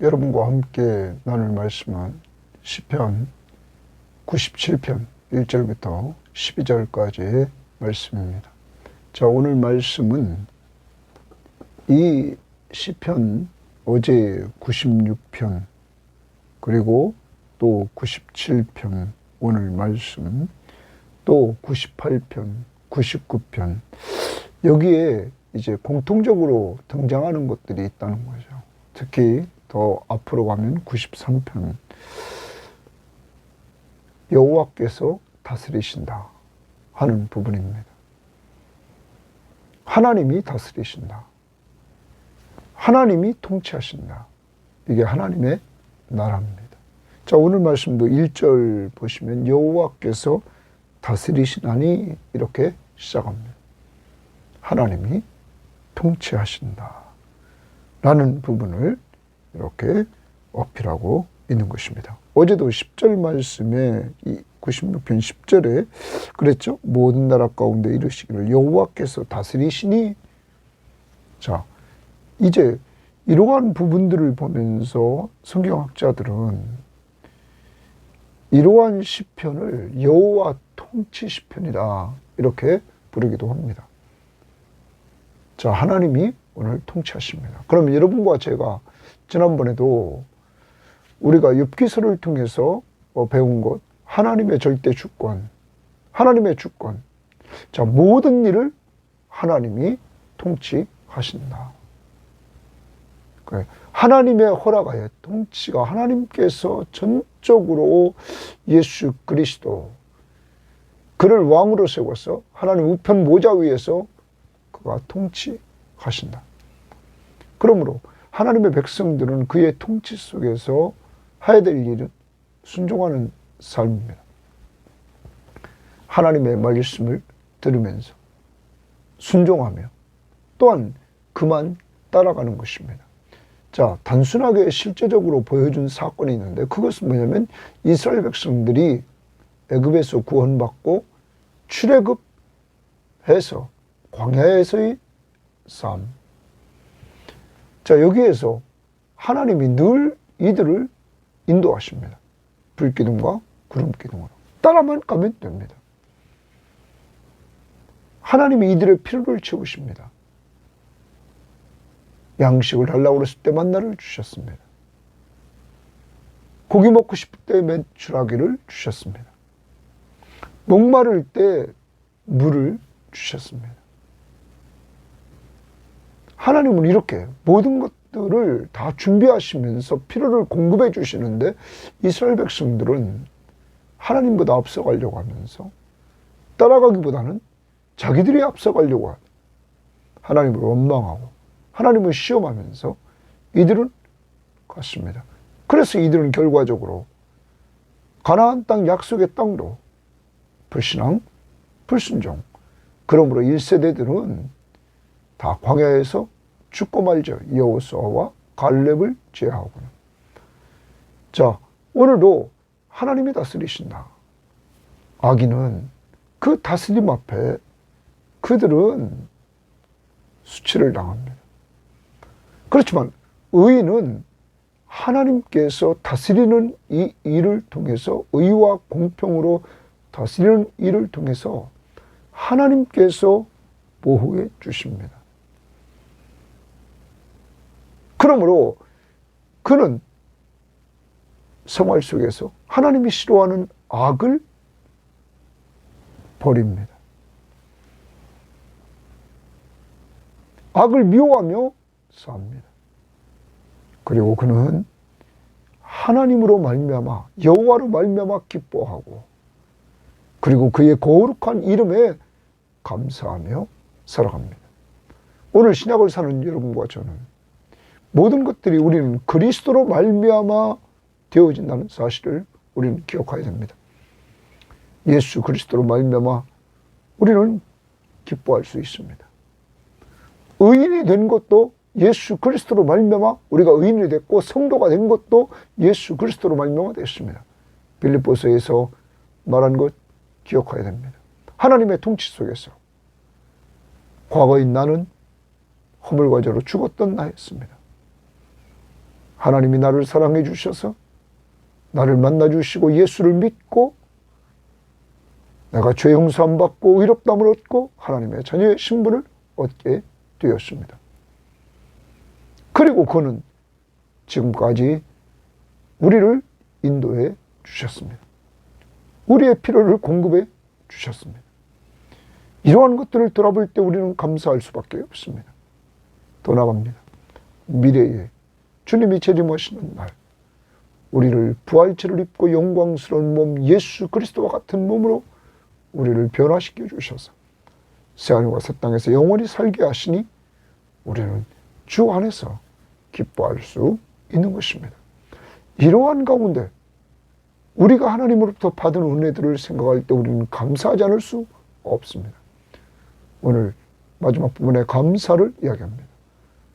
여러분과 함께 나눌 말씀은 시편 97편 1절부터 12절까지의 말씀입니다. 자, 오늘 말씀은 이 시편 어제 96편 그리고 또 97편 오늘 말씀 또 98편 99편 여기에 이제 공통적으로 등장하는 것들이 있다는 거죠. 특히 더 앞으로 가면 93편 여호와께서 다스리신다 하는 부분입니다. 하나님이 다스리신다. 하나님이 통치하신다. 이게 하나님의 나라입니다. 자, 오늘 말씀도 1절 보시면 여호와께서 다스리시나니 이렇게 시작합니다. 하나님이 통치하신다 라는 부분을 이렇게 어필하고 있는 것입니다. 어제도 10절 말씀에 96편 10절에 그랬죠. 모든 나라 가운데 이르시기를 여호와께서 다스리시니. 자, 이제 이러한 부분들을 보면서 성경학자들은 이러한 시편을 여호와 통치 시편이다 이렇게 부르기도 합니다. 자, 하나님이 오늘 통치하십니다. 그럼 여러분과 제가 지난번에도 우리가 욥기서를 통해서 배운 것, 하나님의 절대 주권, 하나님의 주권. 자, 모든 일을 하나님이 통치하신다. 하나님의 허락하에 통치가 하나님께서 전적으로 예수 그리스도 그를 왕으로 세워서 하나님 우편 모자 위에서 그가 통치하신다. 그러므로 하나님의 백성들은 그의 통치 속에서 해야 될 일은 순종하는 삶입니다. 하나님의 말씀을 들으면서 순종하며 또한 그만 따라가는 것입니다. 자, 단순하게 실제적으로 보여준 사건이 있는데 그것은 뭐냐면 이스라엘 백성들이 애굽에서 구원받고 출애굽해서 광야에서의 삶. 자, 여기에서 하나님이 늘 이들을 인도하십니다. 불기둥과 구름기둥으로. 따라만 가면 됩니다. 하나님이 이들의 필요를 채우십니다. 양식을 달라고 그랬을 때 만나를 주셨습니다. 고기 먹고 싶을 때 메추라기를 주셨습니다. 목마를 때 물을 주셨습니다. 하나님은 이렇게 모든 것들을 다 준비하시면서 필요를 공급해 주시는데 이스라엘 백성들은 하나님보다 앞서가려고 하면서 따라가기보다는 자기들이 앞서가려고 하는 하나님을 원망하고 하나님을 시험하면서 이들은 갔습니다. 그래서 이들은 결과적으로 가나안 땅 약속의 땅도 불신앙, 불순종. 그러므로 1세대들은 다 광야에서 죽고 말죠. 여호수아와 갈렙을 제하고는. 자, 오늘도 하나님이 다스리신다. 악인은 그 다스림 앞에 그들은 수치를 당합니다. 그렇지만 의인은 하나님께서 다스리는 이 일을 통해서 의와 공평으로 다스리는 일을 통해서 하나님께서 보호해 주십니다. 그러므로 그는 생활 속에서 하나님이 싫어하는 악을 버립니다. 악을 미워하며 삽니다. 그리고 그는 하나님으로 말미암아 여호와로 말미암아 기뻐하고 그리고 그의 거룩한 이름에 감사하며 살아갑니다. 오늘 신약을 사는 여러분과 저는 모든 것들이 우리는 그리스도로 말미암아 되어진다는 사실을 우리는 기억해야 됩니다. 예수 그리스도로 말미암아 우리는 기뻐할 수 있습니다. 의인이 된 것도 예수 그리스도로 말미암아 우리가 의인이 됐고 성도가 된 것도 예수 그리스도로 말미암아 됐습니다. 빌립보서에서 말한 것 기억해야 됩니다. 하나님의 통치 속에서 과거인 나는 허물과제로 죽었던 나였습니다. 하나님이 나를 사랑해 주셔서 나를 만나 주시고 예수를 믿고 내가 죄 용서함 받고 의롭다함을 얻고 하나님의 자녀의 신분을 얻게 되었습니다. 그리고 그는 지금까지 우리를 인도해 주셨습니다. 우리의 필요를 공급해 주셨습니다. 이러한 것들을 돌아볼 때 우리는 감사할 수밖에 없습니다. 더 나아갑니다. 미래에 주님이 재림하시는 날 우리를 부활체를 입고 영광스러운 몸 예수 그리스도와 같은 몸으로 우리를 변화시켜 주셔서 새하늘과 새 땅에서 영원히 살게 하시니 우리는 주 안에서 기뻐할 수 있는 것입니다. 이러한 가운데 우리가 하나님으로부터 받은 은혜들을 생각할 때 우리는 감사하지 않을 수 없습니다. 오늘 마지막 부분에 감사를 이야기합니다.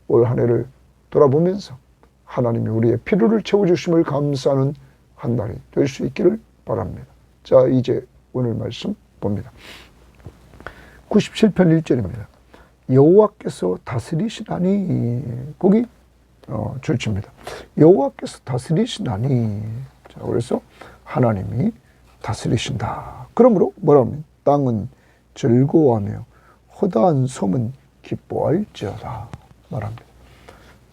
올 한 해를 돌아보면서 하나님이 우리의 필요를 채워주심을 감사하는 한 달이 될 수 있기를 바랍니다. 자, 이제 오늘 말씀 봅니다. 97편 1절입니다. 여호와께서 다스리시나니, 거기 줄칩니다. 여호와께서 다스리시나니. 자, 그래서 하나님이 다스리신다. 그러므로 뭐라 하면 땅은 즐거워하며 허다한 섬은 기뻐할지어다 말합니다.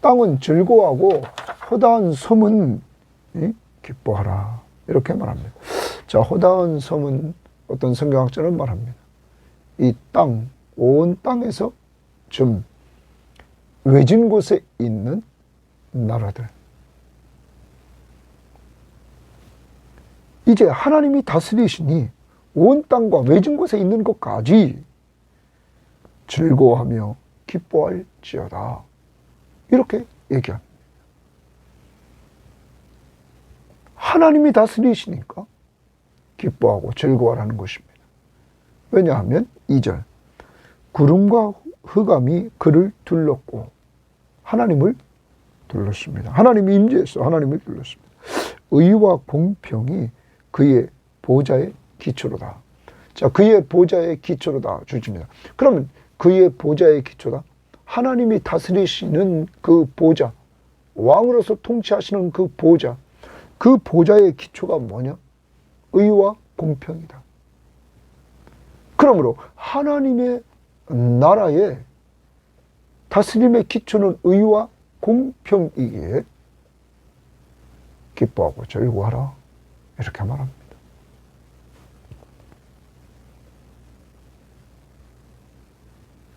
땅은 즐거워하고 허다한 섬은 기뻐하라, 이렇게 말합니다. 자, 허다한 섬은 어떤 성경학자는 말합니다. 이 땅, 온 땅에서 좀 외진 곳에 있는 나라들, 이제 하나님이 다스리시니 온 땅과 외진 곳에 있는 것까지 즐거워하며 기뻐할지어다, 이렇게 얘기합니다. 하나님이 다스리시니까 기뻐하고 즐거워하라는 것입니다. 왜냐하면 2절 구름과 흑암이 그를 둘렀고 하나님을 둘렀습니다. 하나님이 임재해서 하나님을 둘렀습니다. 의와 공평이 그의 보좌의 기초로다. 자, 그의 보좌의 기초로다 주십니다. 그러면 그의 보좌의 기초다, 하나님이 다스리시는 그 보좌, 왕으로서 통치하시는 그 보좌, 그 보좌의 기초가 뭐냐? 의와 공평이다. 그러므로 하나님의 나라의 다스림의 기초는 의와 공평이기에 기뻐하고 즐거워하라, 이렇게 말합니다.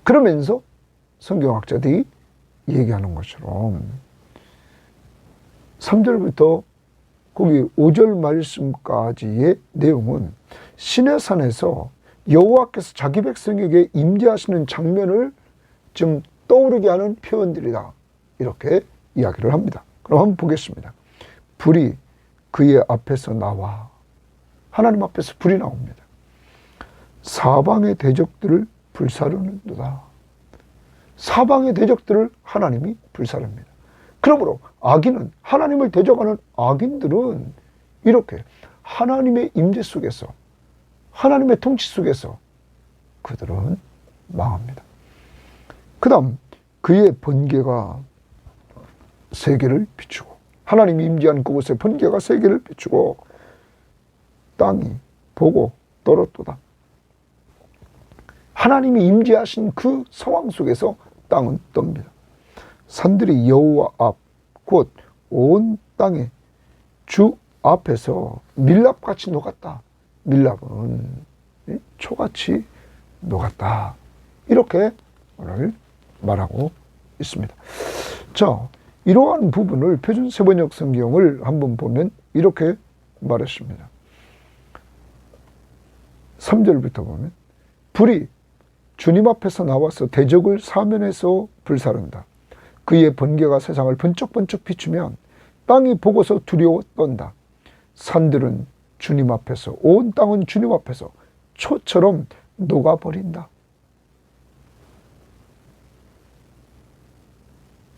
그러면서 성경학자들이 얘기하는 것처럼 3절부터 거기 5절 말씀까지의 내용은 시내산에서 여호와께서 자기 백성에게 임재하시는 장면을 좀 떠오르게 하는 표현들이다, 이렇게 이야기를 합니다. 그럼 한번 보겠습니다. 불이 그의 앞에서 나와, 하나님 앞에서 불이 나옵니다. 사방의 대적들을 불사르는도다. 사방의 대적들을 하나님이 불사릅니다. 그러므로 악인은, 하나님을 대적하는 악인들은 이렇게 하나님의 임재 속에서, 하나님의 통치 속에서 그들은 망합니다. 그 다음 그의 번개가 세계를 비추고, 하나님이 임재한 그곳에 번개가 세계를 비추고 땅이 보고 떨었도다. 하나님이 임재하신 그 상황 속에서 땅은 떱니다. 산들이 여호와 앞, 곧 온 땅의 주 앞에서 밀랍같이 녹았다. 밀랍은 초같이 녹았다, 이렇게 오늘 말하고 있습니다. 자, 이러한 부분을 표준 세번역 성경을 한번 보면 이렇게 말했습니다. 3절부터 보면 불이 주님 앞에서 나와서 대적을 사면에서 불사른다. 그의 번개가 세상을 번쩍번쩍 비추면 땅이 보고서 두려워 떤다. 산들은 주님 앞에서, 온 땅은 주님 앞에서 초처럼 녹아버린다.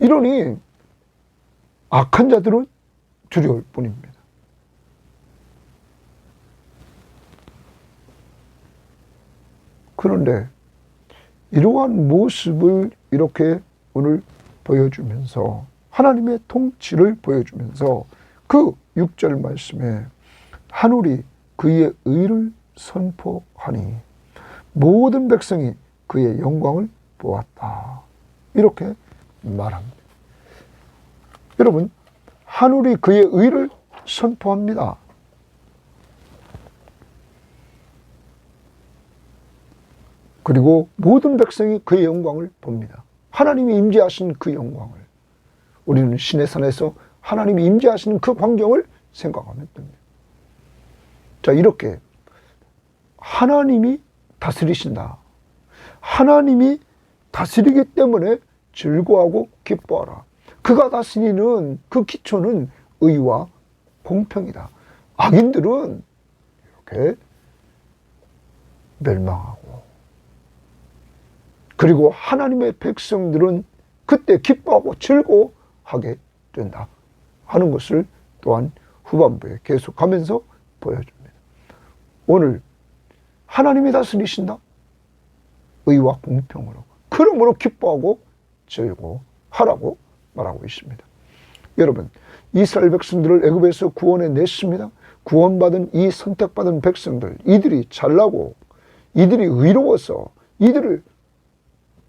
이러니 악한 자들은 두려울 뿐입니다. 그런데 이러한 모습을 이렇게 오늘 보여주면서 하나님의 통치를 보여주면서 그 6절 말씀에 하늘이 그의 의를 선포하니 모든 백성이 그의 영광을 보았다. 이렇게 말합니다. 여러분, 하늘이 그의 의를 선포합니다. 그리고 모든 백성이 그의 영광을 봅니다. 하나님이 임재하신 그 영광을, 우리는 신의 산에서 하나님이 임재하시는 그 광경을 생각하면 됩니다. 자, 이렇게 하나님이 다스리신다. 하나님이 다스리기 때문에 즐거워하고 기뻐하라. 그가 다스리는 그 기초는 의와 공평이다. 악인들은 이렇게 멸망하고, 그리고 하나님의 백성들은 그때 기뻐하고 즐거워하게 된다 하는 것을 또한 후반부에 계속하면서 보여줍니다. 오늘 하나님이 다스리신다. 의와 공평으로. 그러므로 기뻐하고 즐거워하라고 말하고 있습니다. 여러분, 이스라엘 백성들을 애굽에서 구원해 냈습니다. 구원받은 이 선택받은 백성들, 이들이 잘나고 이들이 의로워서 이들을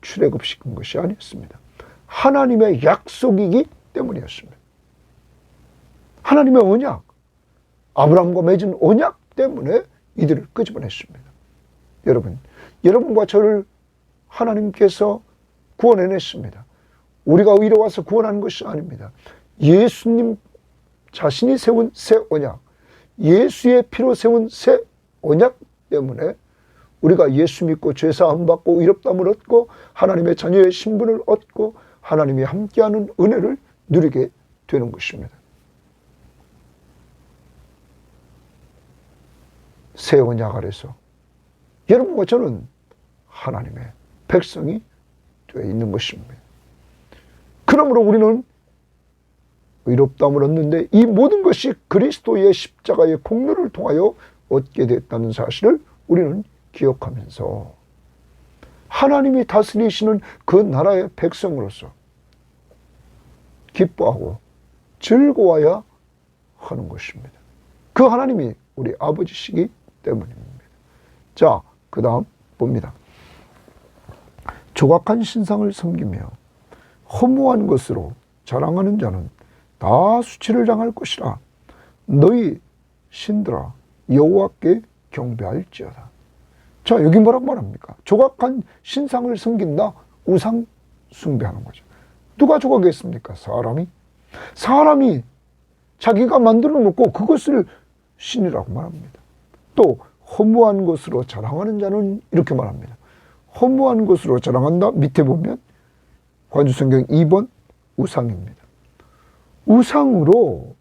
출애굽시킨 것이 아니었습니다. 하나님의 약속이기 때문이었습니다. 하나님의 언약, 아브라함과 맺은 언약 때문에 이들을 끄집어냈습니다. 여러분, 여러분과 저를 하나님께서 구원해냈습니다. 우리가 의로워서 구원하는 것이 아닙니다. 예수님 자신이 세운 새 언약, 예수의 피로 세운 새 언약 때문에 우리가 예수 믿고 죄사함 받고 의롭다함을 얻고 하나님의 자녀의 신분을 얻고 하나님이 함께하는 은혜를 누리게 되는 것입니다. 새 언약 아래서 여러분과 저는 하나님의 백성이 되어 있는 것입니다. 그러므로 우리는 의롭다함을 얻는데 이 모든 것이 그리스도의 십자가의 공로를 통하여 얻게 됐다는 사실을 우리는 기억하면서 하나님이 다스리시는 그 나라의 백성으로서 기뻐하고 즐거워야 하는 것입니다. 그 하나님이 우리 아버지시기 때문입니다. 자, 그 다음 봅니다. 조각한 신상을 섬기며 허무한 것으로 자랑하는 자는 다 수치를 당할 것이라. 너희 신들아 여호와께 경배할지어다. 자, 여기 뭐라고 말합니까? 조각한 신상을 섬긴다. 우상 숭배하는 거죠. 누가 조각했습니까? 사람이 자기가 만들어 놓고 그것을 신이라고 말합니다. 또 허무한 것으로 자랑하는 자는 이렇게 말합니다. 허무한 것으로 자랑한다. 밑에 보면 관주성경 2번 우상입니다. 우상으로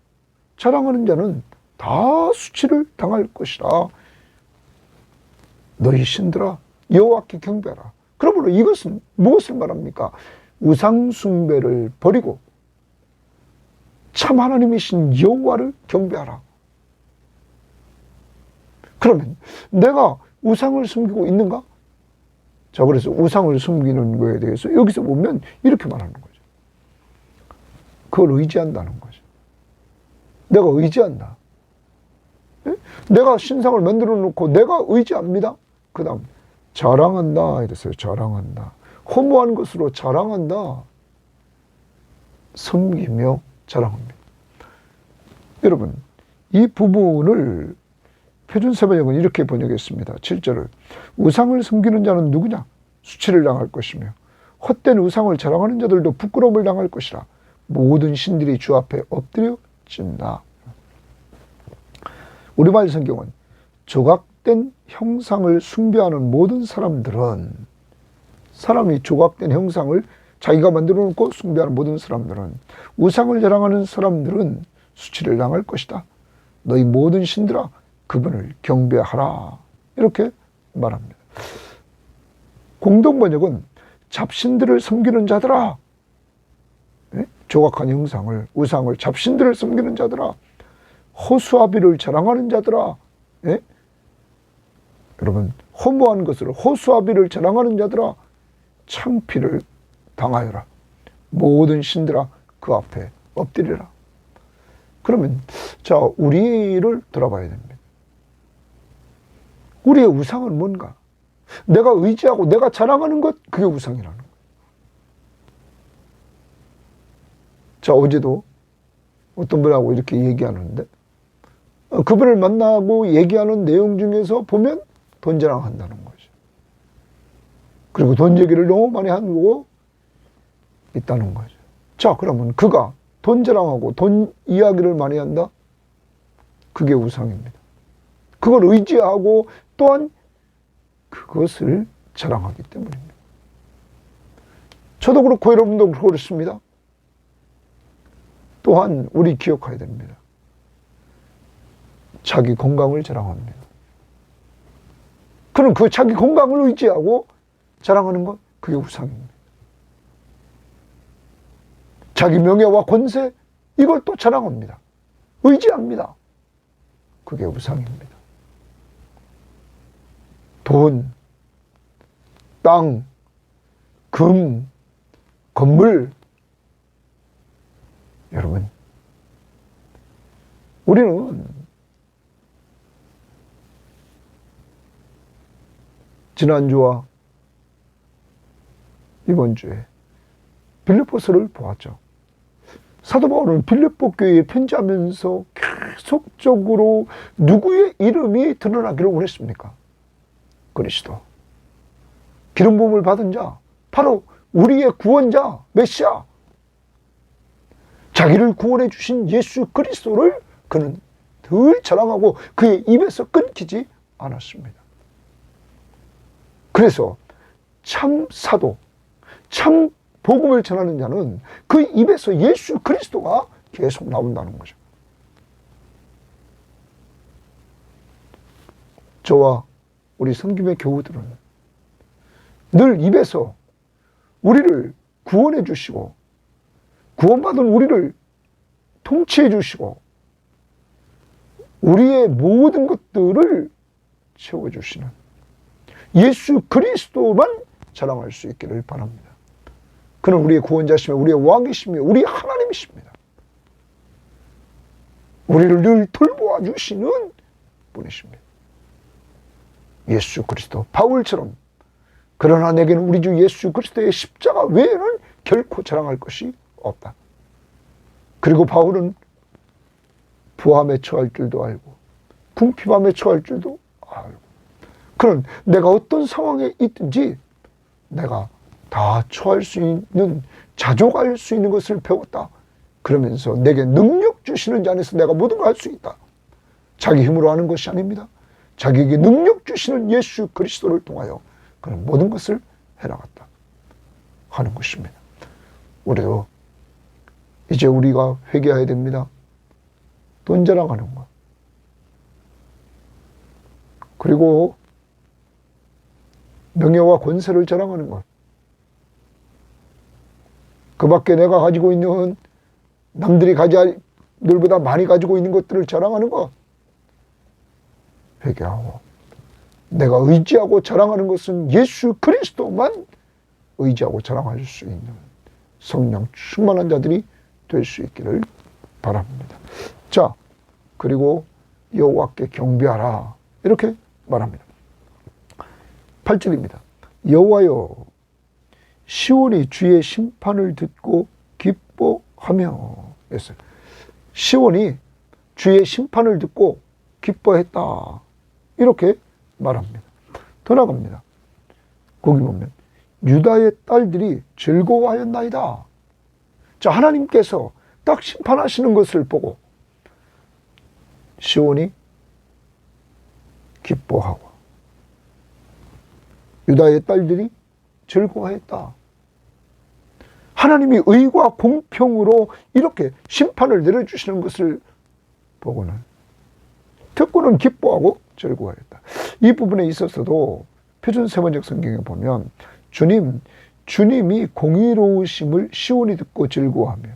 자랑하는 자는 다 수치를 당할 것이라. 너희 신들아 여호와께 경배하라. 그러므로 이것은 무엇을 말합니까? 우상 숭배를 버리고 참 하나님이신 여호와를 경배하라. 그러면 내가 우상을 섬기고 있는가? 자, 그래서 우상을 섬기는 거에 대해서 여기서 보면 이렇게 말하는 거죠. 그걸 의지한다는 거죠. 내가 의지한다. 네? 내가 신상을 만들어 놓고 내가 의지합니다. 그 다음 자랑한다 이랬어요. 자랑한다. 허무한 것으로 자랑한다. 섬기며 자랑합니다. 여러분, 이 부분을 표준세번역은 이렇게 번역했습니다. 7절을 우상을 섬기는 자는 누구냐? 수치를 당할 것이며 헛된 우상을 자랑하는 자들도 부끄러움을 당할 것이라. 모든 신들이 주 앞에 엎드려진다. 우리말 성경은 조각된 형상을 숭배하는 모든 사람들은, 사람이 조각된 형상을 자기가 만들어 놓고 숭배하는 모든 사람들은, 우상을 자랑하는 사람들은 수치를 당할 것이다. 너희 모든 신들아 그분을 경배하라. 이렇게 말합니다. 공동번역은 잡신들을 섬기는 자들아, 네? 조각한 형상을, 우상을, 잡신들을 섬기는 자들아, 호수아비를 자랑하는 자들아, 네? 여러분, 허무한 것으로 호수아비를 자랑하는 자들아, 창피를 당하여라. 모든 신들아 그 앞에 엎드리라. 그러면 자, 우리를 돌아봐야 됩니다. 우리의 우상은 뭔가? 내가 의지하고 내가 자랑하는 것, 그게 우상이라는 거예요. 자, 어제도 어떤 분하고 이렇게 얘기하는데, 그분을 만나고 얘기하는 내용 중에서 보면 돈 자랑한다는 거죠. 그리고 돈 얘기를 너무 많이 하고 있다는 거죠. 자, 그러면 그가 돈 자랑하고 돈 이야기를 많이 한다? 그게 우상입니다. 그걸 의지하고 또한 그것을 자랑하기 때문입니다. 저도 그렇고 여러분도 그렇습니다. 또한 우리 기억해야 됩니다. 자기 건강을 자랑합니다. 그럼 그 자기 건강을 의지하고 자랑하는 것, 그게 우상입니다. 자기 명예와 권세, 이걸 또 자랑합니다. 의지합니다. 그게 우상입니다. 돈, 땅, 금, 건물. 여러분, 우리는 지난주와 이번 주에 빌립보서를 보았죠. 사도 바울은 빌립보 교회에 편지하면서 계속적으로 누구의 이름이 드러나기를 원했습니까? 그리스도. 기름 부음을 받은 자, 바로 우리의 구원자, 메시아. 자기를 구원해 주신 예수 그리스도를 그는 늘 자랑하고 그의 입에서 끊기지 않았습니다. 그래서 참 사도, 참 복음을 전하는 자는 그 입에서 예수 그리스도가 계속 나온다는 거죠. 저와 우리 섬김의 교우들은 늘 입에서 우리를 구원해 주시고 구원받은 우리를 통치해 주시고 우리의 모든 것들을 채워주시는 예수 그리스도만 자랑할 수 있기를 바랍니다. 그는 우리의 구원자시며 우리의 왕이시며 우리의 하나님이십니다. 우리를 늘 돌보아 주시는 분이십니다. 예수 그리스도, 바울처럼 그러나 내게는 우리 주 예수 그리스도의 십자가 외에는 결코 자랑할 것이 없다. 그리고 바울은 부함에 처할 줄도 알고 궁핍함에 처할 줄도 알고 그는 내가 어떤 상황에 있든지 내가 다 처할 수 있는, 자족할 수 있는 것을 배웠다. 그러면서 내게 능력 주시는 자 안에서 내가 모든 걸 할 수 있다. 자기 힘으로 하는 것이 아닙니다. 자기에게 능력 주시는 예수 그리스도를 통하여 그는 모든 것을 해나갔다 하는 것입니다. 우리도 이제 우리가 회개해야 됩니다. 돈 자랑하는 것. 그리고 명예와 권세를 자랑하는 것. 그 밖에 내가 가지고 있는 남들이 늘보다 많이 가지고 있는 것들을 자랑하는 것. 회개하고 내가 의지하고 자랑하는 것은 예수 그리스도만 의지하고 자랑할 수 있는 성령 충만한 자들이 될 수 있기를 바랍니다. 자, 그리고 여호와께 경배하라 이렇게 말합니다. 8절입니다. 여호와여 시온이 주의 심판을 듣고 기뻐하며 했어요. 시온이 주의 심판을 듣고 기뻐했다 이렇게 말합니다. 더 나갑니다. 거기 보면 유다의 딸들이 즐거워하였나이다. 자, 하나님께서 딱 심판하시는 것을 보고 시온이 기뻐하고 유다의 딸들이 즐거워했다. 하나님이 의와 공평으로 이렇게 심판을 내려주시는 것을 보고는 듣고는 기뻐하고 즐거워했다. 이 부분에 있어서도 표준 세번역 성경에 보면 주님이 공의로우심을 시온이 듣고 즐거워하며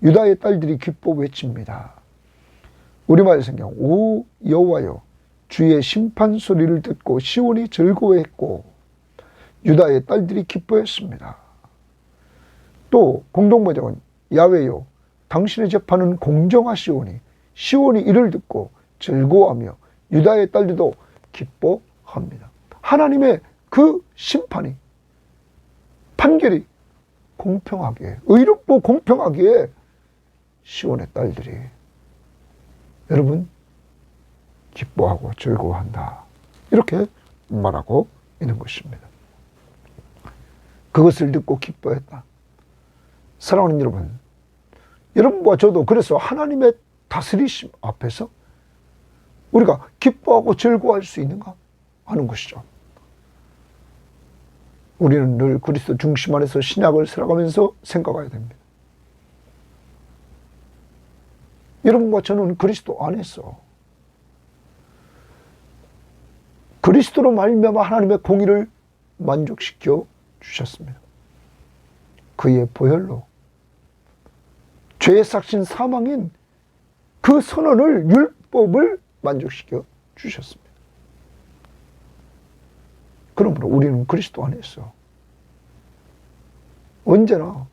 유다의 딸들이 기뻐 외칩니다. 우리말 성경 오 여호와여 주의 심판 소리를 듣고 시온이 즐거워했고 유다의 딸들이 기뻐했습니다. 또 공동번역은 야훼여 당신의 재판은 공정하시오니 시온이 이를 듣고 즐거워하며 유다의 딸들도 기뻐합니다. 하나님의 그 심판이, 판결이 공평하게, 의롭고 공평하게 시온의 딸들이 여러분 기뻐하고 즐거워한다, 이렇게 말하고 있는 것입니다. 그것을 듣고 기뻐했다. 사랑하는 여러분, 여러분과 저도 그래서 하나님의 다스리심 앞에서 우리가 기뻐하고 즐거워할 수 있는가 하는 것이죠. 우리는 늘 그리스도 중심 안에서 신약을 살아가면서 생각해야 됩니다. 여러분과 저는 그리스도 안에서 그리스도로 말미암아 하나님의 공의를 만족시켜 주셨습니다. 그의 보혈로 죄의 삭신 사망인 그 선언을, 율법을 만족시켜 주셨습니다. 그러므로 우리는 그리스도 안에서 언제나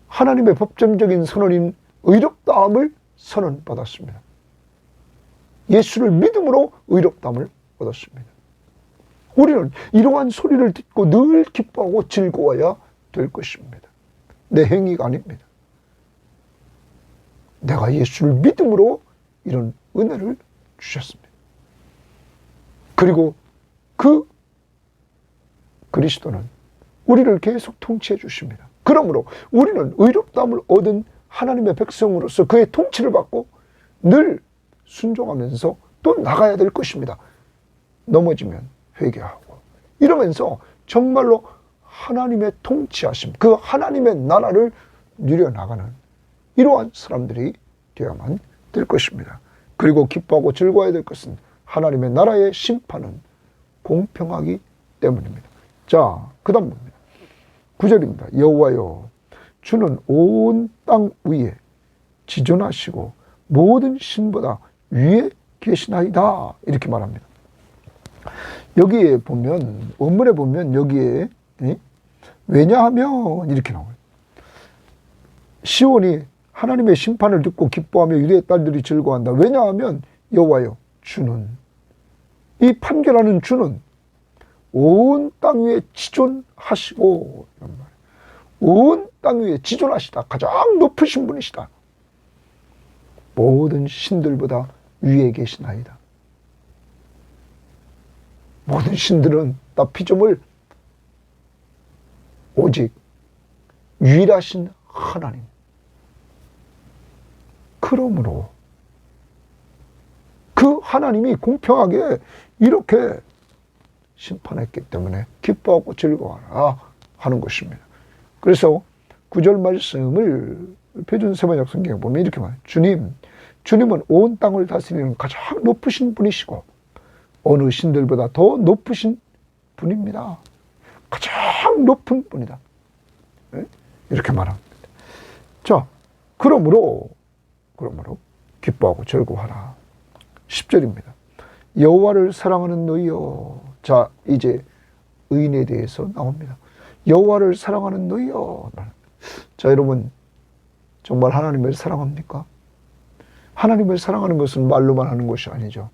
하나님의 법정적인 선언인 의롭다함을 선언받았습니다. 예수를 믿음으로 의롭다함을 얻었습니다. 우리는 이러한 소리를 듣고 늘 기뻐하고 즐거워야 될 것입니다. 내 행위가 아닙니다. 내가 예수를 믿음으로 이런 은혜를 주셨습니다. 그리고 그 그리스도는 우리를 계속 통치해 주십니다. 그러므로 우리는 의롭다함을 얻은 하나님의 백성으로서 그의 통치를 받고 늘 순종하면서 또 나가야 될 것입니다. 넘어지면 회개하고 이러면서 정말로 하나님의 통치하심, 그 하나님의 나라를 누려나가는 이러한 사람들이 되어야만 될 것입니다. 그리고 기뻐하고 즐거워야 될 것은 하나님의 나라의 심판은 공평하기 때문입니다. 자, 그 다음 봅니다. 9절입니다. 여호와여, 주는 온 땅 위에 지존하시고 모든 신보다 위에 계시나이다, 이렇게 말합니다. 여기에 보면, 원문에 보면 여기에 왜냐하면 이렇게 나와요. 시온이 하나님의 심판을 듣고 기뻐하며 유대의 딸들이 즐거워한다. 왜냐하면 여호와여, 주는, 이 판결하는 주는 온 땅 위에 지존하시고, 온 땅 위에 지존하시다. 가장 높으신 분이시다. 모든 신들보다 위에 계시나이다. 모든 신들은 다 피조물, 오직 유일하신 하나님. 그러므로 그 하나님이 공평하게 이렇게 심판했기 때문에 기뻐하고 즐거워하라 하는 것입니다. 그래서 9절 말씀을 표준 세번역 성경에 보면 이렇게 말해요. 주님은 온 땅을 다스리는 가장 높으신 분이시고 어느 신들보다 더 높으신 분입니다. 가장 높은 분이다. 이렇게 말합니다. 자, 그러므로 기뻐하고 즐거워하라. 10절입니다. 여호와를 사랑하는 너희여. 자, 이제 의인에 대해서 나옵니다. 여호와를 사랑하는 너희여. 자, 여러분, 정말 하나님을 사랑합니까? 하나님을 사랑하는 것은 말로만 하는 것이 아니죠.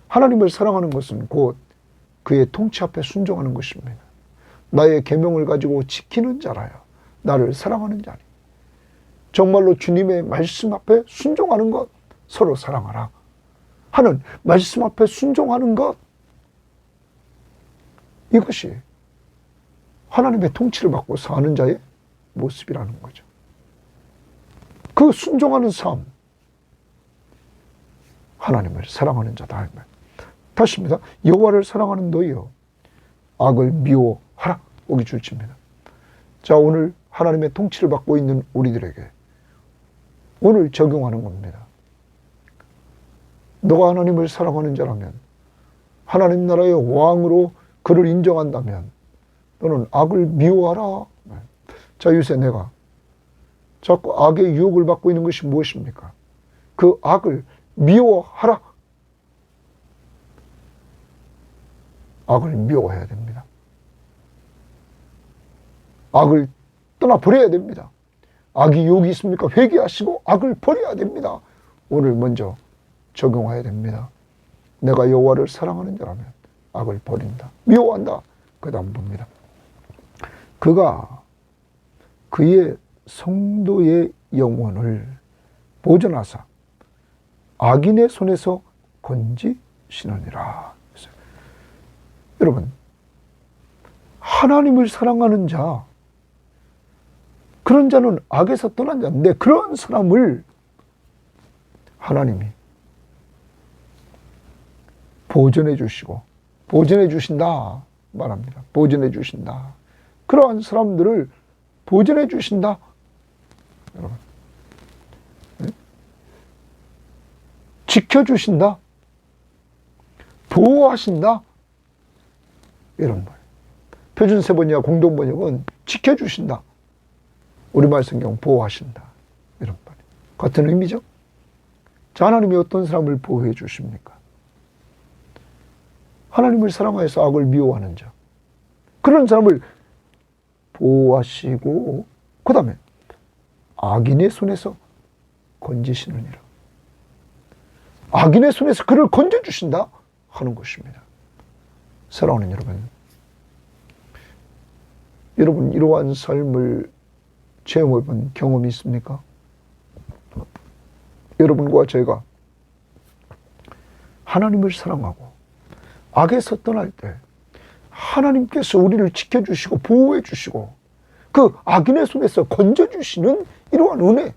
하나님을 사랑하는 것은 곧 그의 통치 앞에 순종하는 것입니다. 나의 계명을 가지고 지키는 자라요. 나를 사랑하는 자니. 정말로 주님의 말씀 앞에 순종하는 것, 서로 사랑하라 하는 말씀 앞에 순종하는 것, 이것이 하나님의 통치를 받고 사는 자의 모습이라는 거죠. 그 순종하는 삶, 하나님을 사랑하는 자다. 다시입니다. 여호와를 사랑하는 너희여, 악을 미워하라. 여기 줄칩니다. 자, 오늘 하나님의 통치를 받고 있는 우리들에게 오늘 적용하는 겁니다. 너가 하나님을 사랑하는 자라면, 하나님 나라의 왕으로 그를 인정한다면 너는 악을 미워하라. 자, 요새 내가 자꾸 악의 유혹을 받고 있는 것이 무엇입니까? 그 악을 미워하라. 악을 미워해야 됩니다. 악을 떠나버려야 됩니다. 악이 욕이 있습니까? 회개하시고 악을 버려야 됩니다. 오늘 먼저 적용해야 됩니다. 내가 여호와를 사랑하는 자라면 악을 버린다. 미워한다. 그 다음 봅니다. 그가 그의 성도의 영혼을 보존하사 악인의 손에서 건지시느니라. 여러분, 하나님을 사랑하는 자, 그런 자는 악에서 떠난 자인데 그런 사람을 하나님이 보존해 주시고 보존해 주신다 말합니다. 보존해 주신다. 그러한 사람들을 보존해 주신다. 여러분, 지켜주신다. 보호하신다. 이런 말. 표준 세번역 공동 번역은 지켜주신다. 우리말 성경 보호하신다. 이런 말. 같은 의미죠. 자, 하나님이 어떤 사람을 보호해 주십니까? 하나님을 사랑하여서 악을 미워하는 자. 그런 사람을 보호하시고 그 다음에 악인의 손에서 건지시느니라. 악인의 손에서 그를 건져주신다 하는 것입니다. 사랑하는 여러분 이러한 삶을 체험해 본 경험이 있습니까? 여러분과 제가 하나님을 사랑하고 악에서 떠날 때 하나님께서 우리를 지켜주시고 보호해 주시고 그 악인의 손에서 건져주시는 이러한 은혜,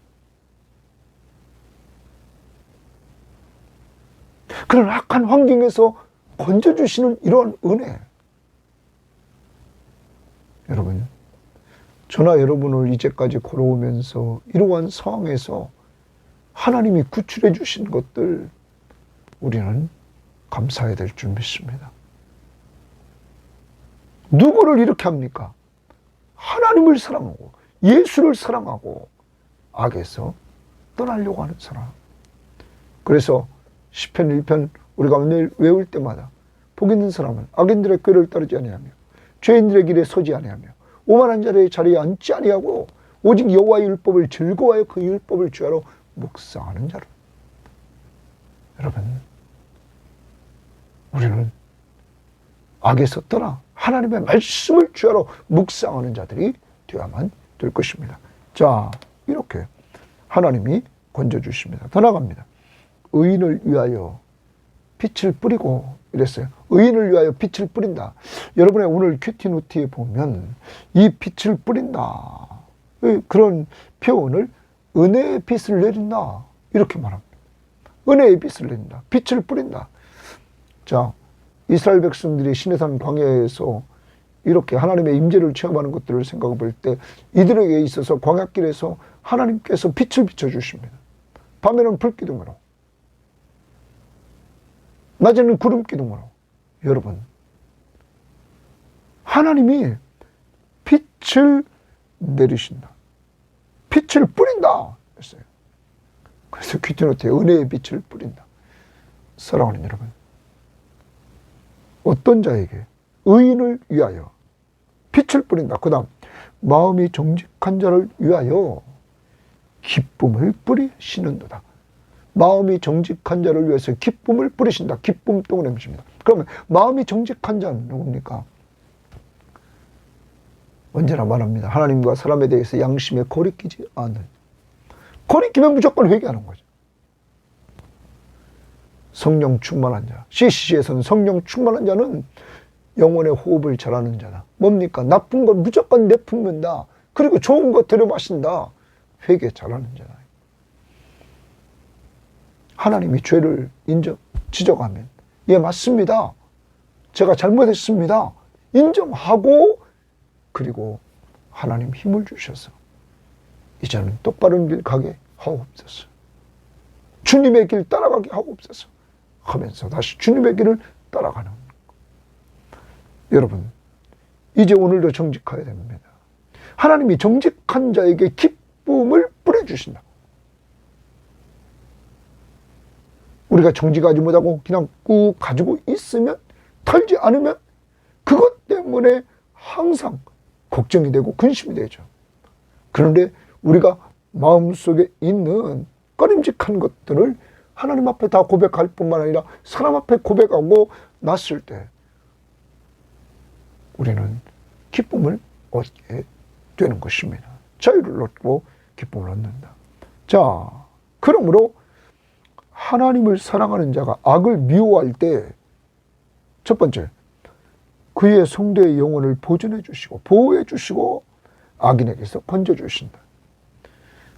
그런 악한 환경에서 건져주시는 이러한 은혜. 여러분, 저나 여러분을 이제까지 걸어오면서 이러한 상황에서 하나님이 구출해 주신 것들 우리는 감사해야 될 줄 믿습니다. 누구를 이렇게 합니까? 하나님을 사랑하고 예수를 사랑하고 악에서 떠나려고 하는 사람. 그래서 시편 1편 우리가 매일 외울 때마다 복 있는 사람은 악인들의 꾀를 따르지 아니하며 죄인들의 길에 서지 아니하며 오만한 자의 자리에 앉지 아니하고 오직 여호와의 율법을 즐거워하여 그 율법을 주야로 묵상하는 자로. 여러분, 우리는 악에서 떠나 하나님의 말씀을 주야로 묵상하는 자들이 되어야만 될 것입니다. 자, 이렇게 하나님이 건져주십니다. 더 나갑니다. 의인을 위하여 빛을 뿌리고 이랬어요. 의인을 위하여 빛을 뿌린다. 여러분의 오늘 큐티노트에 보면 이 빛을 뿌린다, 그런 표현을 은혜의 빛을 내린다 이렇게 말합니다. 은혜의 빛을 내린다. 빛을 뿌린다. 자, 이스라엘 백성들이 시내산 광야에서 이렇게 하나님의 임재를 체험하는 것들을 생각해 볼 때 이들에게 있어서 광야길에서 하나님께서 빛을 비춰주십니다. 밤에는 불기둥으로, 낮에는 구름기둥으로. 여러분, 하나님이 빛을 내리신다. 빛을 뿌린다 했어요. 그래서 큐티노트에 은혜의 빛을 뿌린다. 사랑하는 여러분, 어떤 자에게? 의인을 위하여 빛을 뿌린다. 그 다음 마음이 정직한 자를 위하여 기쁨을 뿌리시는도다. 마음이 정직한 자를 위해서 기쁨을 뿌리신다. 기쁨 동그라미입니다. 그러면 마음이 정직한 자는 누굽니까? 언제나 말합니다. 하나님과 사람에 대해서 양심에 거리끼지 않는. 거리끼면 무조건 회개하는 거죠. 성령 충만한 자. CCC에서는 성령 충만한 자는 영혼의 호흡을 잘하는 자다. 뭡니까? 나쁜 건 무조건 내뿜는다. 그리고 좋은 거 들여 마신다. 회개 잘하는 자다. 하나님이 죄를 지적하면 예, 맞습니다. 제가 잘못했습니다. 인정하고 그리고 하나님 힘을 주셔서 이제는 똑바른 길 가게 하옵소서. 주님의 길 따라가게 하옵소서 하면서 다시 주님의 길을 따라가는. 여러분, 이제 오늘도 정직해야 됩니다. 하나님이 정직한 자에게 기쁨을 뿌려주신다. 우리가 정직하지 못하고 그냥 꾹 가지고 있으면, 털지 않으면 그것 때문에 항상 걱정이 되고 근심이 되죠. 그런데 우리가 마음속에 있는 꺼림직한 것들을 하나님 앞에 다 고백할 뿐만 아니라 사람 앞에 고백하고 났을 때 우리는 기쁨을 얻게 되는 것입니다. 자유를 얻고 기쁨을 얻는다. 자, 그러므로 하나님을 사랑하는 자가 악을 미워할 때 첫 번째, 그의 성도의 영혼을 보존해 주시고 보호해 주시고 악인에게서 건져 주신다.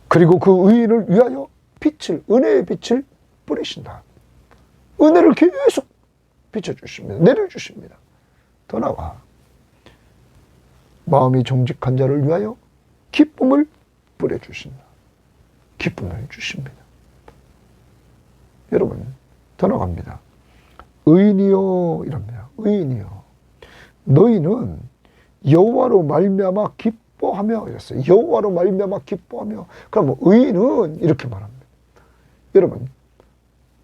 그리고 그 의인을 위하여 은혜의 빛을 뿌리신다. 은혜를 계속 비춰주십니다. 내려주십니다. 더 나아가 마음이 정직한 자를 위하여 기쁨을 뿌려주신다. 기쁨을 주십니다. 여러분, 더 나갑니다. 의인이여 이럽니다. 의인이여 너희는 여호와로 말미암아 기뻐하며 이랬어요. 여호와로 말미암아 기뻐하며. 그럼 의인은 이렇게 말합니다. 여러분,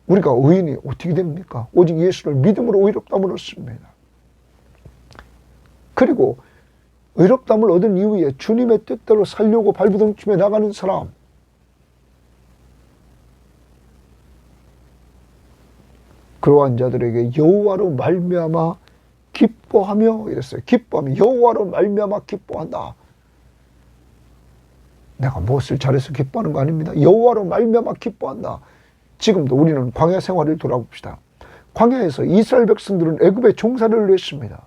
우리가 의인이 어떻게 됩니까? 오직 예수를 믿음으로 의롭다함을 얻습니다. 그리고 의롭다함을 얻은 이후에 주님의 뜻대로 살려고 발부둥치며 나가는 사람, 그러한 자들에게 여호와로 말미암아 기뻐하며 이랬어요. 기뻐하며 여호와로 말미암아 기뻐한다. 내가 무엇을 잘해서 기뻐하는 거 아닙니다. 여호와로 말미암아 기뻐한다. 지금도 우리는 광야 생활을 돌아봅시다. 광야에서 이스라엘 백성들은 애굽에 종살이를 했습니다.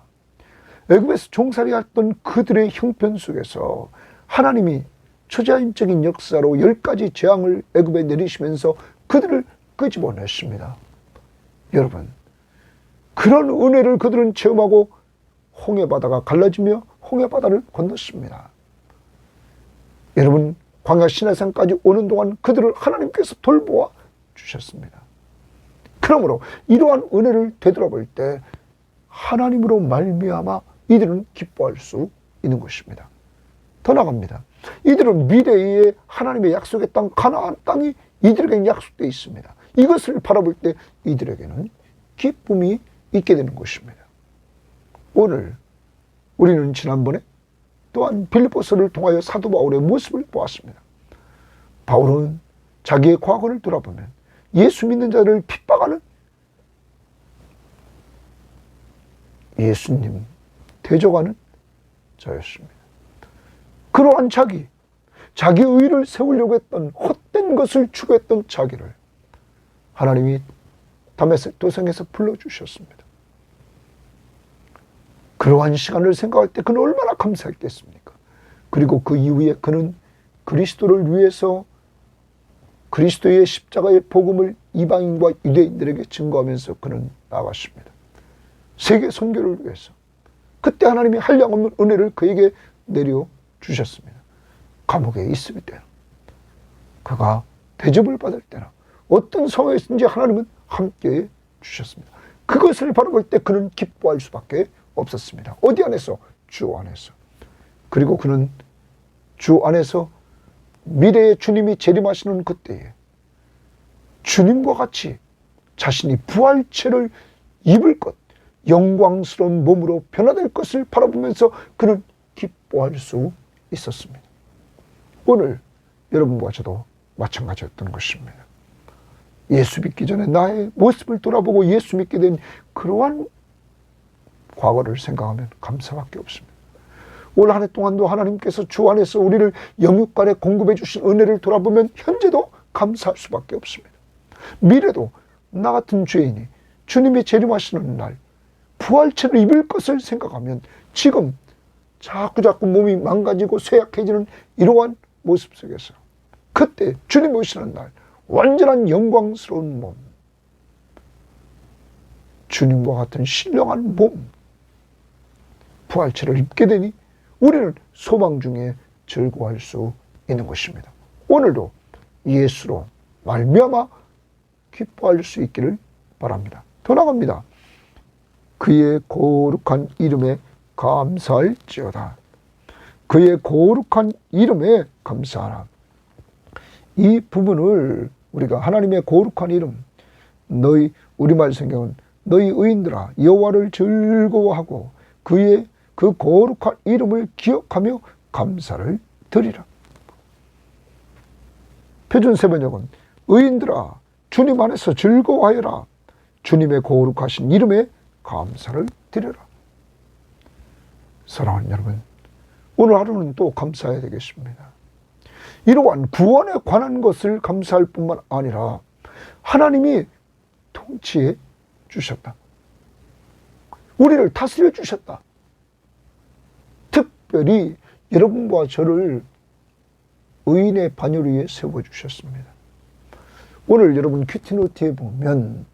애굽에서 종살이했던 그들의 형편 속에서 하나님이 초자연적인 역사로 10가지 재앙을 애굽에 내리시면서 그들을 끄집어냈습니다. 여러분, 그런 은혜를 그들은 체험하고 홍해바다가 갈라지며 홍해바다를 건넜습니다. 여러분, 광야 시내산까지 오는 동안 그들을 하나님께서 돌보아 주셨습니다. 그러므로 이러한 은혜를 되돌아볼 때 하나님으로 말미암아 이들은 기뻐할 수 있는 것입니다. 더 나갑니다. 이들은 미래에 하나님의 약속의 땅 가나안 땅이 이들에게 약속되어 있습니다. 이것을 바라볼 때 이들에게는 기쁨이 있게 되는 것입니다. 오늘 우리는 지난번에 또한 빌립보서를 통하여 사도 바울의 모습을 보았습니다. 바울은 자기의 과거를 돌아보면 예수 믿는 자를 핍박하는 예수님 대적하는 자였습니다. 그러한 자기 의를 세우려고 했던 헛된 것을 추구했던 자기를 하나님이 다메섹 도성에서 불러주셨습니다. 그러한 시간을 생각할 때 그는 얼마나 감사했겠습니까? 그리고 그 이후에 그는 그리스도를 위해서 그리스도의 십자가의 복음을 이방인과 유대인들에게 증거하면서 그는 나아갔습니다. 세계 선교를 위해서. 그때 하나님이 한량없는 은혜를 그에게 내려주셨습니다. 감옥에 있을 때나 그가 대접을 받을 때나 어떤 상황에서든지 하나님은 함께해 주셨습니다. 그것을 바라볼 때 그는 기뻐할 수밖에 없었습니다. 어디 안에서? 주 안에서. 그리고 그는 주 안에서 미래의 주님이 재림하시는 그때에 주님과 같이 자신이 부활체를 입을 것, 영광스러운 몸으로 변화될 것을 바라보면서 그는 기뻐할 수 있었습니다. 오늘 여러분과 저도 마찬가지였던 것입니다. 예수 믿기 전에 나의 모습을 돌아보고 예수 믿게 된 그러한 과거를 생각하면 감사밖에 없습니다. 올 한 해 동안도 하나님께서 주 안에서 우리를 영육간에 공급해 주신 은혜를 돌아보면 현재도 감사할 수밖에 없습니다. 미래도 나 같은 죄인이 주님이 재림하시는 날 부활체를 입을 것을 생각하면 지금 자꾸 몸이 망가지고 쇠약해지는 이러한 모습 속에서 그때 주님 오시는 날 완전한 영광스러운 몸, 주님과 같은 신령한 몸, 부활체를 입게 되니 우리는 소망 중에 즐거워할 수 있는 것입니다. 오늘도 예수로 말미암아 기뻐할 수 있기를 바랍니다. 더 나갑니다. 그의 거룩한 이름에 감사할지어다. 그의 거룩한 이름에 감사하라. 이 부분을 우리가 하나님의 거룩한 이름, 우리말 성경은 너희 의인들아 여호와를 즐거워하고 그의 그 거룩한 이름을 기억하며 감사를 드리라. 표준 세번역은 의인들아 주님 안에서 즐거워하여라. 주님의 거룩하신 이름에 감사를 드려라. 사랑하는 여러분, 오늘 하루는 또 감사해야 되겠습니다. 이러한 구원에 관한 것을 감사할 뿐만 아니라 하나님이 통치해 주셨다. 우리를 다스려 주셨다. 특별히 여러분과 저를 의인의 반열 위에 세워주셨습니다. 오늘 여러분 큐티노트에 보면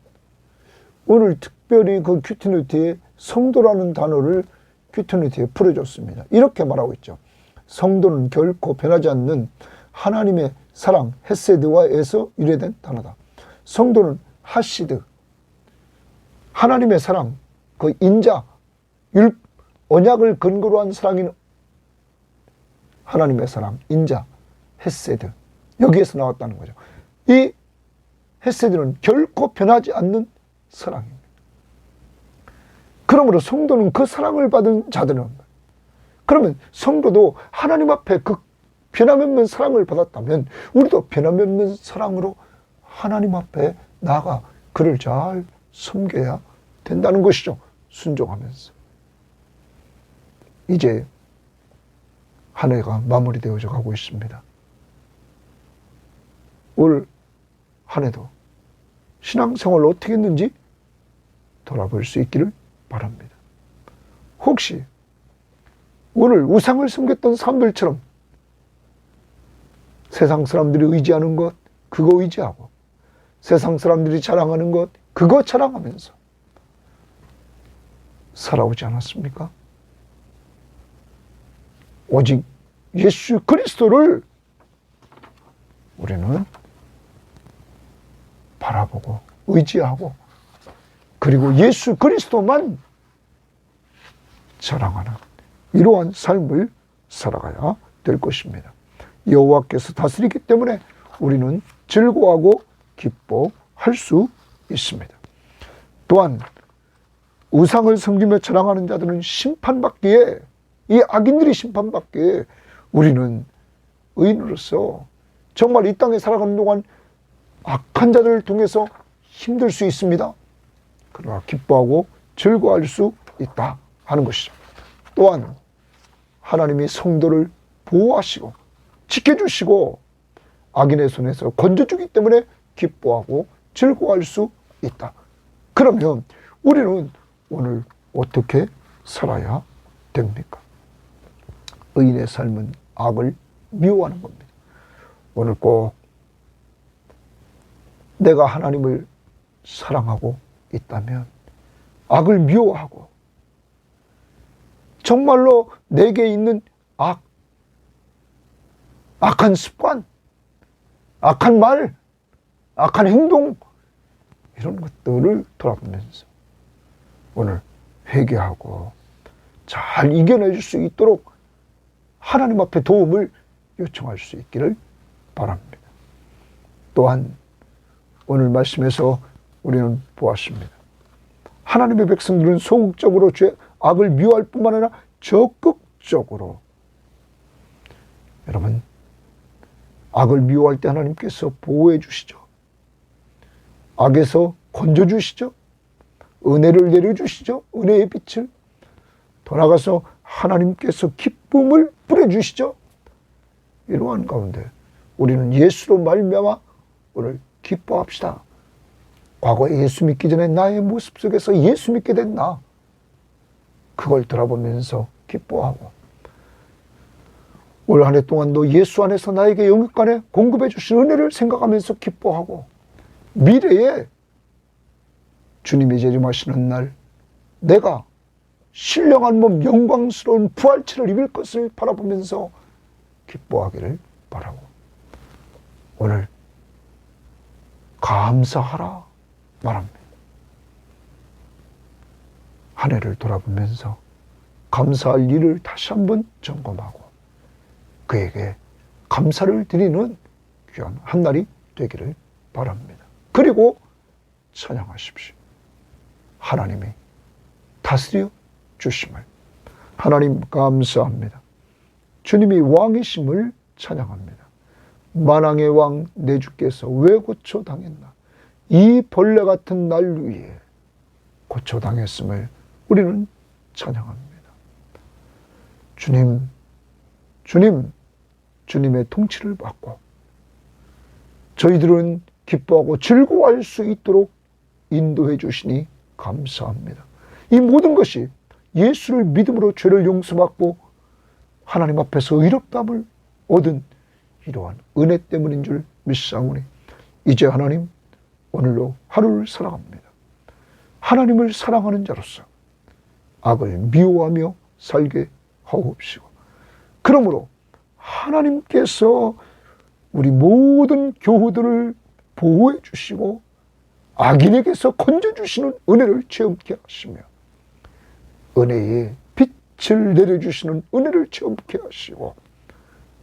오늘 특별히 그 큐티노트에 성도라는 단어를 큐티노트에 풀어줬습니다. 이렇게 말하고 있죠. 성도는 결코 변하지 않는 하나님의 사랑, 헤세드와에서 유래된 단어다. 성도는 하시드, 하나님의 사랑, 그 인자, 언약을 근거로 한 사랑인 하나님의 사랑, 인자, 헤세드, 여기에서 나왔다는 거죠. 이 헤세드는 결코 변하지 않는 사랑입니다. 그러므로 성도는 그 사랑을 받은 자들은, 그러면 성도도 하나님 앞에 그 변함없는 사랑을 받았다면 우리도 변함없는 사랑으로 하나님 앞에 나아가 그를 잘 섬겨야 된다는 것이죠. 순종하면서. 이제 한 해가 마무리되어져 가고 있습니다. 올 한 해도 신앙생활을 어떻게 했는지 돌아볼 수 있기를 바랍니다. 혹시 오늘 우상을 섬겼던 사람들처럼 세상 사람들이 의지하는 것, 그거 의지하고 세상 사람들이 자랑하는 것, 그거 자랑하면서 살아오지 않았습니까? 오직 예수 그리스도를 우리는 바라보고 의지하고 그리고 예수 그리스도만 자랑하는 이러한 삶을 살아가야 될 것입니다. 여호와께서 다스리기 때문에 우리는 즐거워하고 기뻐할 수 있습니다. 또한 우상을 섬기며 자랑하는 자들은 심판받기에, 이 악인들이 심판받기에 우리는 의인으로서 정말 이 땅에 살아가는 동안 악한 자들을 통해서 힘들 수 있습니다. 그러나 기뻐하고 즐거워할 수 있다 하는 것이죠. 또한 하나님이 성도를 보호하시고 지켜주시고 악인의 손에서 건져주기 때문에 기뻐하고 즐거워할 수 있다. 그러면 우리는 오늘 어떻게 살아야 됩니까? 의인의 삶은 악을 미워하는 겁니다. 오늘 꼭 내가 하나님을 사랑하고 있다면 악을 미워하고 정말로 내게 있는 악한 습관, 악한 말, 악한 행동, 이런 것들을 돌아보면서 오늘 회개하고 잘 이겨낼 수 있도록 하나님 앞에 도움을 요청할 수 있기를 바랍니다. 또한 오늘 말씀에서 우리는 보았습니다. 하나님의 백성들은 소극적으로 악을 미워할 뿐만 아니라 적극적으로, 여러분, 악을 미워할 때 하나님께서 보호해 주시죠. 악에서 건져주시죠. 은혜를 내려주시죠. 은혜의 빛을. 돌아가서 하나님께서 기쁨을 뿌려주시죠. 이러한 가운데 우리는 예수로 말미암아 오늘 기뻐합시다. 과거에 예수 믿기 전에 나의 모습 속에서 예수 믿게 된 나, 그걸 돌아보면서 기뻐하고 올 한 해 동안도 예수 안에서 나에게 영육간에 공급해 주신 은혜를 생각하면서 기뻐하고 미래에 주님이 재림하시는 날 내가 신령한 몸 영광스러운 부활체를 입을 것을 바라보면서 기뻐하기를 바라고 오늘 감사하라 말합니다. 한 해를 돌아보면서 감사할 일을 다시 한번 점검하고 그에게 감사를 드리는 귀한 한 날이 되기를 바랍니다. 그리고 찬양하십시오. 하나님이 다스려 주심을. 하나님 감사합니다. 주님이 왕이심을 찬양합니다. 만왕의 왕 내 주께서 왜 고초당했나? 이 벌레 같은 날 위에 고초당했음을 우리는 찬양합니다. 주님, 주님의 통치를 받고 저희들은 기뻐하고 즐거워할 수 있도록 인도해 주시니 감사합니다. 이 모든 것이 예수를 믿음으로 죄를 용서받고 하나님 앞에서 의롭다함을 얻은 이러한 은혜 때문인 줄 믿사오니 이제 하나님 오늘로 하루를 살아갑니다. 하나님을 사랑하는 자로서 악을 미워하며 살게 하옵시고 그러므로 하나님께서 우리 모든 교우들을 보호해 주시고 악인에게서 건져주시는 은혜를 체험케 하시며 은혜의 빛을 내려주시는 은혜를 체험케 하시고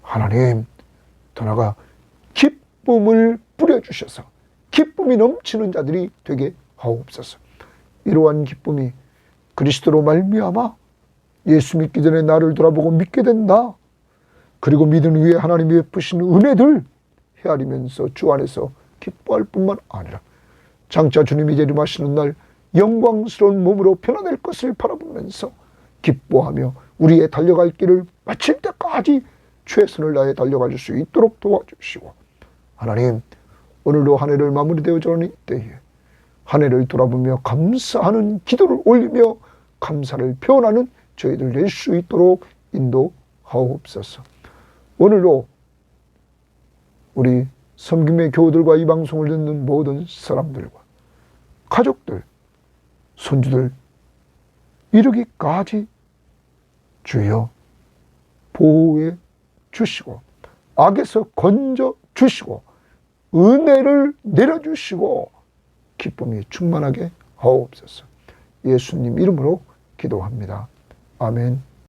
하나님 더 나아가 기쁨을 뿌려주셔서 기쁨이 넘치는 자들이 되게 하옵소서. 이러한 기쁨이 그리스도로 말미암아 예수 믿기 전에 나를 돌아보고 믿게 된다. 그리고 믿은 후에 하나님이 베푸신 은혜들 헤아리면서 주 안에서 기뻐할 뿐만 아니라 장차 주님이 재림하시는 날 영광스러운 몸으로 변화될 것을 바라보면서 기뻐하며 우리의 달려갈 길을 마칠 때까지 최선을 다해 달려갈 수 있도록 도와주시고 하나님 오늘도 한 해를 마무리되어져가는 때에 한 해를 돌아보며 감사하는 기도를 올리며 감사를 표현하는 저희들 될 수 있도록 인도하옵소서. 오늘도 우리 섬김의 교우들과 이 방송을 듣는 모든 사람들과 가족들, 손주들 이르기까지 주여 보호해 주시고 악에서 건져 주시고 은혜를 내려주시고 기쁨이 충만하게 하옵소서. 예수님 이름으로 기도합니다. 아멘.